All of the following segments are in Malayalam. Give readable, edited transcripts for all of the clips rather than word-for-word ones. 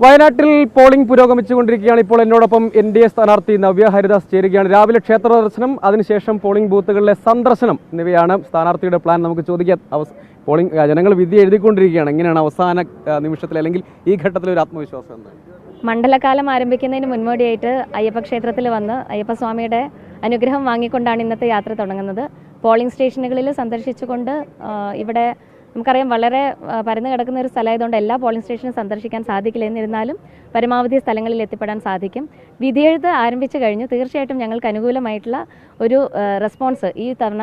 വയനാട്ടിൽ പോളിംഗ് പുരോഗമിച്ചുകൊണ്ടിരിക്കുകയാണ്. ഇപ്പോൾ എന്നോടൊപ്പം NDA സ്ഥാനാർത്ഥി നവ്യ ഹരിദാസ് ചേരുകയാണ്. രാവിലെ ക്ഷേത്ര ദർശനം, അതിനുശേഷം പോളിംഗ് ബൂത്തുകളിലെ സന്ദർശനം എന്നിവയാണ് സ്ഥാനാർത്ഥിയുടെ പ്ലാൻ. നമുക്ക് ചോദിക്കാം, പോളിംഗ് ജനങ്ങൾ വിധി എഴുതിക്കൊണ്ടിരിക്കുകയാണ്. എങ്ങനെയാണ് അവസാന നിമിഷത്തിൽ അല്ലെങ്കിൽ ഈ ഘട്ടത്തിൽ ഒരു ആത്മവിശ്വാസം എന്താണ്? മണ്ഡലകാലം ആരംഭിക്കുന്നതിന് മുൻപോടിയായിട്ട് അയ്യപ്പ ക്ഷേത്രത്തിൽ വന്ന് അയ്യപ്പസ്വാമിയുടെ അനുഗ്രഹം വാങ്ങിക്കൊണ്ടാണ് ഇന്നത്തെ യാത്ര തുടങ്ങുന്നത്. പോളിംഗ് സ്റ്റേഷനുകളിൽ സന്ദർശിച്ചുകൊണ്ട് ഇവിടെ നമുക്കറിയാം വളരെ പരന്നു കിടക്കുന്ന ഒരു സ്ഥലമായതുകൊണ്ട് എല്ലാ പോളിംഗ് സ്റ്റേഷനും സന്ദർശിക്കാൻ സാധിക്കില്ല. എന്നിരുന്നാലും പരമാവധി സ്ഥലങ്ങളിൽ എത്തിപ്പെടാൻ സാധിക്കും. വിധിയെഴുത്ത് ആരംഭിച്ചു കഴിഞ്ഞു. തീർച്ചയായിട്ടും ഞങ്ങൾക്ക് അനുകൂലമായിട്ടുള്ള ഒരു റെസ്പോൺസ് ഈ തവണ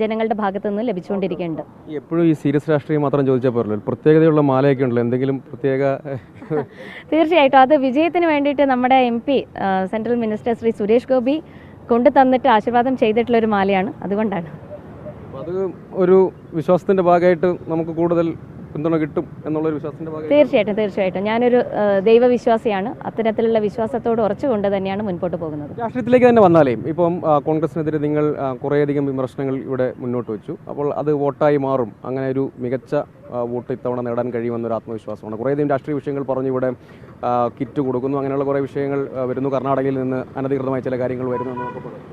ജനങ്ങളുടെ ഭാഗത്തു നിന്ന് ലഭിച്ചുകൊണ്ടിരിക്കുന്നുണ്ട്. എപ്പോഴും ഈ സീരിയസ് രാഷ്ട്രീയം മാത്രം ചോദിച്ചാൽ പോരല്ലോ, പ്രത്യേകതയുള്ള മാലയൊക്കെ ഉണ്ടല്ലോ, എന്തെങ്കിലും പ്രത്യേക? തീർച്ചയായിട്ടും അത് വിജയത്തിന് വേണ്ടിയിട്ട് നമ്മുടെ MP central minister Shri Suresh Gopi കൊണ്ടു തന്നിട്ട് ആശീർവാദം ചെയ്തിട്ടുള്ള ഒരു മാലയാണ്. അതുകൊണ്ടാണ് അത് ഒരു വിശ്വാസത്തിന്റെ ഭാഗമായിട്ട് നമുക്ക് കൂടുതൽ പിന്തുണ കിട്ടും എന്നുള്ളൊരു വിശ്വാസത്തിന്റെ ഭാഗം. തീർച്ചയായിട്ടും ഞാനൊരു ദൈവവിശ്വാസിയാണ്. അത്തരത്തിലുള്ള വിശ്വാസത്തോട് ഉറച്ചുകൊണ്ട് തന്നെയാണ് മുൻപോട്ട് പോകുന്നത്. രാഷ്ട്രീയത്തിലേക്ക് തന്നെ വന്നാലേ ഇപ്പം കോൺഗ്രസിനെതിരെ നിങ്ങൾ കുറേയധികം വിമർശനങ്ങൾ ഇവിടെ മുന്നോട്ട് വെച്ചു. അപ്പോൾ അത് വോട്ടായി മാറും, അങ്ങനെ ഒരു മികച്ച വോട്ട് ഇത്തവണ നേടാൻ കഴിയുമെന്നൊരു ആത്മവിശ്വാസമാണ്. കുറേയധികം രാഷ്ട്രീയ വിഷയങ്ങൾ പറഞ്ഞു ഇവിടെ കിറ്റ് കൊടുക്കുന്നു, അങ്ങനെയുള്ള കുറേ വിഷയങ്ങൾ വരുന്നു. കർണാടകയിൽ നിന്ന് അനധികൃതമായ ചില കാര്യങ്ങൾ വരുന്നു എന്നൊക്കെ പറയുന്നു.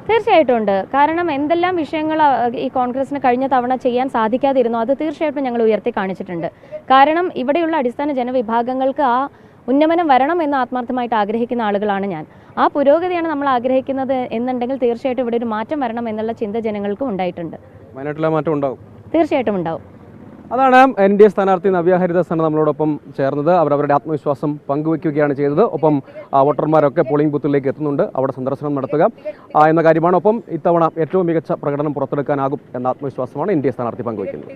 തീർച്ചയായിട്ടും ഉണ്ട്. കാരണം എന്തെല്ലാം വിഷയങ്ങൾ ഈ കോൺഗ്രസിന് കഴിഞ്ഞ തവണ ചെയ്യാൻ സാധിക്കാതിരുന്നു അത് തീർച്ചയായിട്ടും ഞങ്ങൾ ഉയർത്തി കാണിച്ചിട്ടുണ്ട്. കാരണം ഇവിടെയുള്ള അടിസ്ഥാന ജനവിഭാഗങ്ങൾക്ക് ആ ഉന്നമനം വരണം എന്ന് ആത്മാർത്ഥമായിട്ട് ആഗ്രഹിക്കുന്ന ആളുകളാണ് ഞാൻ. ആ പുരോഗതിയാണ് നമ്മൾ ആഗ്രഹിക്കുന്നത് എന്നുണ്ടെങ്കിൽ തീർച്ചയായിട്ടും ഇവിടെ ഒരു മാറ്റം വരണം എന്നുള്ള ചിന്ത ജനങ്ങൾക്കും ഉണ്ടായിട്ടുണ്ട്. വയനാട്ടിലെ മാറ്റം ഉണ്ടാവും, തീർച്ചയായിട്ടും ഉണ്ടാവും. അതാണ് NDA സ്ഥാനാർത്ഥി നവ്യ ഹരിദാസ് ആണ് നമ്മളോടൊപ്പം ചേർന്നത്. അവരുടെ ആത്മവിശ്വാസം പങ്കുവയ്ക്കുകയാണ് ചെയ്തത്. ഒപ്പം വോട്ടർമാരൊക്കെ പോളിംഗ് ബൂത്തിലേക്ക് എത്തുന്നുണ്ട്, അവിടെ സന്ദർശനം നടത്തുക എന്ന കാര്യമാണ്. ഒപ്പം ഇത്തവണ ഏറ്റവും മികച്ച പ്രകടനം പുറത്തെടുക്കാനാകും എന്ന ആത്മവിശ്വാസമാണ് NDA സ്ഥാനാർത്ഥി പങ്കുവയ്ക്കുന്നത്.